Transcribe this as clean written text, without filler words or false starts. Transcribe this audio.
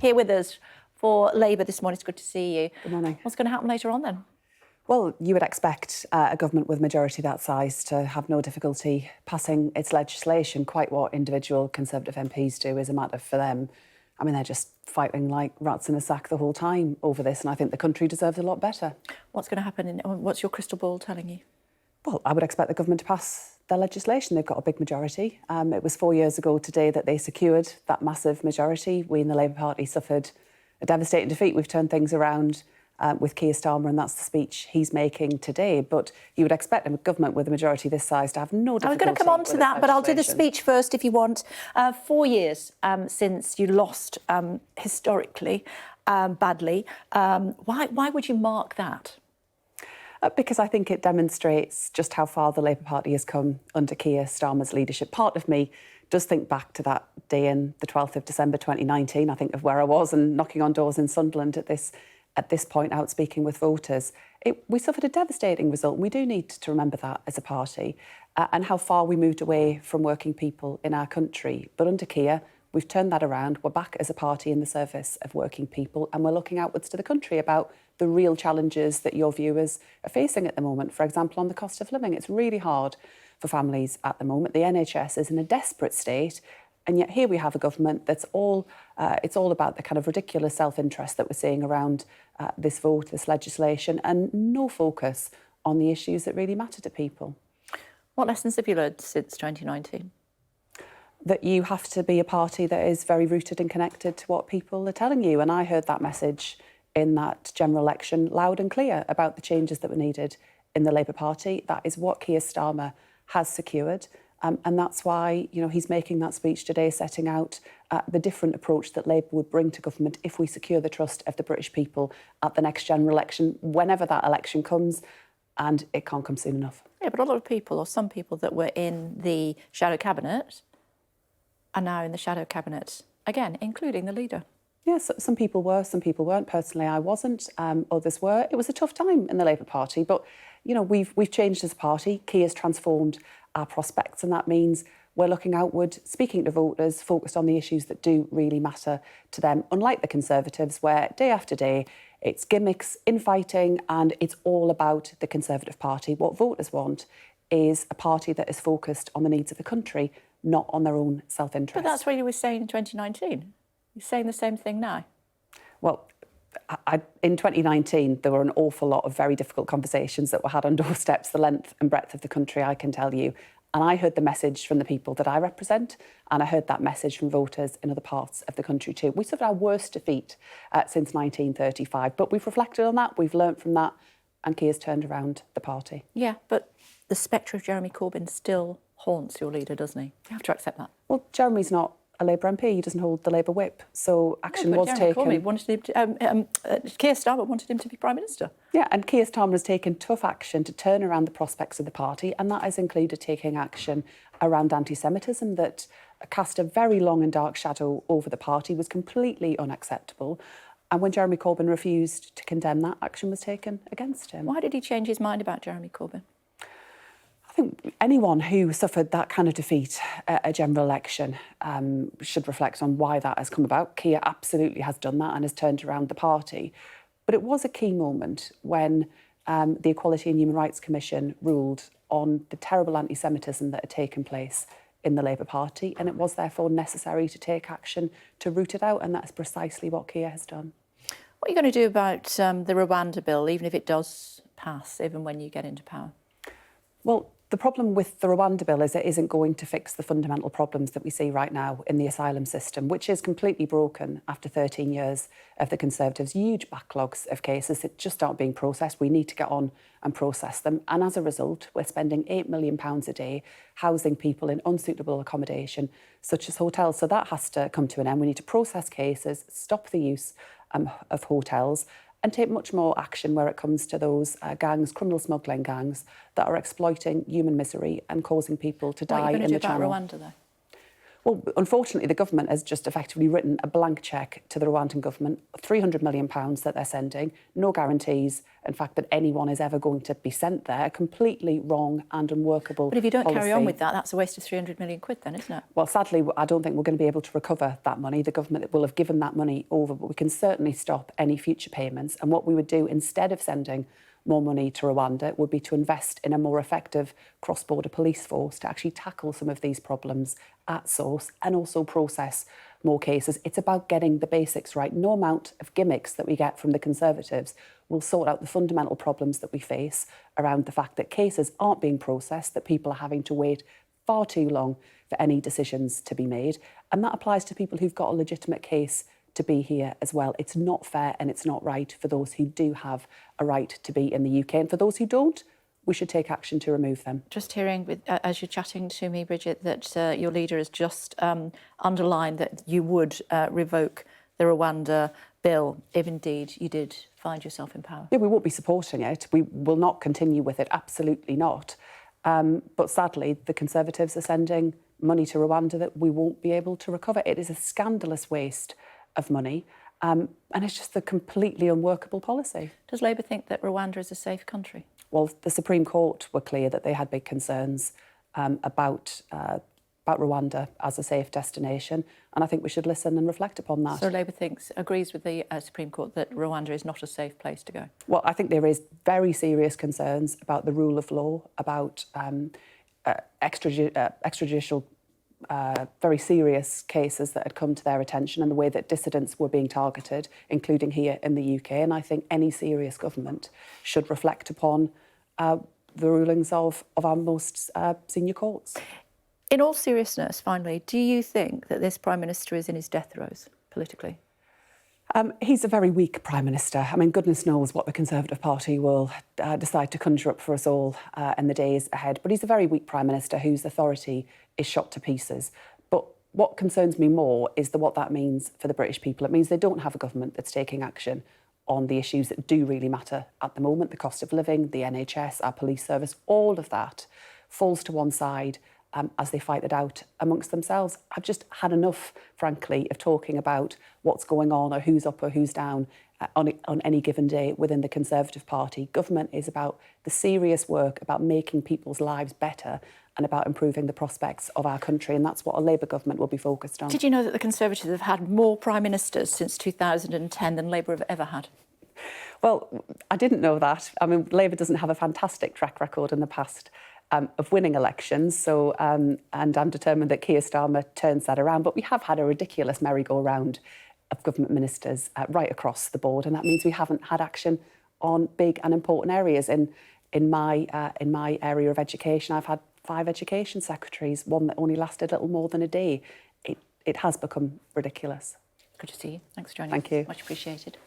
here with us for Labour this morning. It's good to see you. Good morning. What's going to happen later on then? Well, you would expect a government with a majority that size to have no difficulty passing its legislation. Quite what individual Conservative MPs do is a matter for them. I mean, they're just fighting like rats in a sack the whole time over this, and I think the country deserves a lot better. What's going to happen? What's your crystal ball telling you? Well, I would expect the government to pass their legislation. They've got a big majority. It was 4 years ago today that they secured that massive majority. We in the Labour Party suffered a devastating defeat. We've turned things around with Keir Starmer, and that's the speech he's making today. But you would expect a government with a majority this size to have no difficulty. I was going to come on to that, but I'll do the speech first if you want. 4 years since you lost historically badly. Why would you mark that? Because I think it demonstrates just how far the Labour Party has come under Keir Starmer's leadership. Part of me does think back to that day in the 12th of December 2019. I think of where I was and knocking on doors in Sunderland at this point, out speaking with voters. We suffered a devastating result, and we do need to remember that as a party, and how far we moved away from working people in our country. But under Keir, we've turned that around. We're back as a party in the service of working people, and we're looking outwards to the country about the real challenges that your viewers are facing at the moment. For example, on the cost of living, it's really hard for families at the moment. The NHS is in a desperate state, and yet here we have a government that's it's all about the kind of ridiculous self-interest that we're seeing around this vote, this legislation, and no focus on the issues that really matter to people. What lessons have you learned since 2019? That you have to be a party that is very rooted and connected to what people are telling you. And I heard that message in that general election loud and clear about the changes that were needed in the Labour Party. That is what Keir Starmer has secured. And that's why, he's making that speech today, setting out the different approach that Labour would bring to government if we secure the trust of the British people at the next general election, whenever that election comes, and it can't come soon enough. Yeah, but a lot of people, or some people that were in the shadow cabinet, are now in the shadow cabinet again, including the leader. Yes, some people were, some people weren't. Personally, I wasn't. Others were. It was a tough time in the Labour Party, but we've changed as a party. Keir's transformed our prospects, and that means we're looking outward, speaking to voters, focused on the issues that do really matter to them. Unlike the Conservatives, where day after day it's gimmicks, infighting, and it's all about the Conservative Party. What voters want is a party that is focused on the needs of the country, not on their own self-interest. But that's what you were saying in 2019. You're saying the same thing now? Well, in 2019, there were an awful lot of very difficult conversations that were had on doorsteps, the length and breadth of the country, I can tell you. And I heard the message from the people that I represent, and I heard that message from voters in other parts of the country too. We suffered our worst defeat since 1935, but we've reflected on that, we've learnt from that, and Keir's turned around the party. Yeah, but the spectre of Jeremy Corbyn still haunts your leader, doesn't he? You have to accept that. Well, Jeremy's not a Labour MP, he doesn't hold the Labour whip, so action was taken. Keir Starmer wanted him to be Prime Minister. Yeah, and Keir Starmer has taken tough action to turn around the prospects of the party, and that has included taking action around anti-Semitism that cast a very long and dark shadow over the party, was completely unacceptable. And when Jeremy Corbyn refused to condemn that, action was taken against him. Why did he change his mind about Jeremy Corbyn? I think anyone who suffered that kind of defeat at a general election should reflect on why that has come about. Keir absolutely has done that and has turned around the party. But it was a key moment when the Equality and Human Rights Commission ruled on the terrible anti-Semitism that had taken place in the Labour Party, and it was therefore necessary to take action to root it out, and that's precisely what Keir has done. What are you going to do about the Rwanda bill, even if it does pass, even when you get into power? Well, the problem with the Rwanda bill is it isn't going to fix the fundamental problems that we see right now in the asylum system, which is completely broken after 13 years of the Conservatives. Huge backlogs of cases that just aren't being processed. We need to get on and process them. And as a result, we're spending £8 million a day housing people in unsuitable accommodation, such as hotels. So that has to come to an end. We need to process cases, stop the use of hotels, and take much more action where it comes to those gangs, criminal smuggling gangs, that are exploiting human misery and causing people to die in the Channel. What are you going to do about Rwanda, though? Well, unfortunately, the government has just effectively written a blank cheque to the Rwandan government, £300 million that they're sending, no guarantees, in fact, that anyone is ever going to be sent there. Completely wrong and unworkable. But if you don't policy. carry on with that, that's a waste of 300 million quid then, isn't it? Well, sadly, I don't think we're going to be able to recover that money. The government will have given that money over, but we can certainly stop any future payments. And what we would do instead of sending more money to Rwanda would be to invest in a more effective cross-border police force to actually tackle some of these problems at source and also process more cases. It's about getting the basics right. No amount of gimmicks that we get from the Conservatives will sort out the fundamental problems that we face around the fact that cases aren't being processed, that people are having to wait far too long for any decisions to be made. And that applies to people who've got a legitimate case to be here as well. It's not fair and it's not right for those who do have a right to be in the UK. And for those who don't, we should take action to remove them. Just hearing, as you're chatting to me, Bridget, that your leader has just underlined that you would revoke the Rwanda bill if indeed you did find yourself in power. Yeah, we won't be supporting it. We will not continue with it, absolutely not. But sadly, the Conservatives are sending money to Rwanda that we won't be able to recover. It is a scandalous waste of money, and it's just a completely unworkable policy. Does Labour think that Rwanda is a safe country? Well, the Supreme Court were clear that they had big concerns about Rwanda as a safe destination, and I think we should listen and reflect upon that. So Labour agrees with the Supreme Court that Rwanda is not a safe place to go? Well, I think there is very serious concerns about the rule of law, about extrajudicial very serious cases that had come to their attention and the way that dissidents were being targeted, including here in the UK. And I think any serious government should reflect upon the rulings of our most senior courts. In all seriousness, finally, do you think that this Prime Minister is in his death throes politically? He's a very weak Prime Minister. I mean, goodness knows what the Conservative Party will decide to conjure up for us all in the days ahead. But he's a very weak Prime Minister whose authority is shot to pieces. But what concerns me more is what that means for the British people. It means they don't have a government that's taking action on the issues that do really matter at the moment: the cost of living, the NHS, our police service. All of that falls to one side as they fight it out amongst themselves. I've just had enough, frankly, of talking about what's going on or who's up or who's down on any given day within the Conservative Party. Government is about the serious work about making people's lives better and about improving the prospects of our country, and that's what a Labour government will be focused on. Did you know that the Conservatives have had more Prime Ministers since 2010 than Labour have ever had? Well, I didn't know that. I mean, Labour doesn't have a fantastic track record in the past of winning elections, so and I'm determined that Keir Starmer turns that around. But we have had a ridiculous merry-go-round of government ministers right across the board, and that means we haven't had action on big and important areas. In my area of education, I've had 5 education secretaries, one that only lasted little more than a day. It has become ridiculous. Good to see you. Thanks for joining us. Thank you. Much appreciated.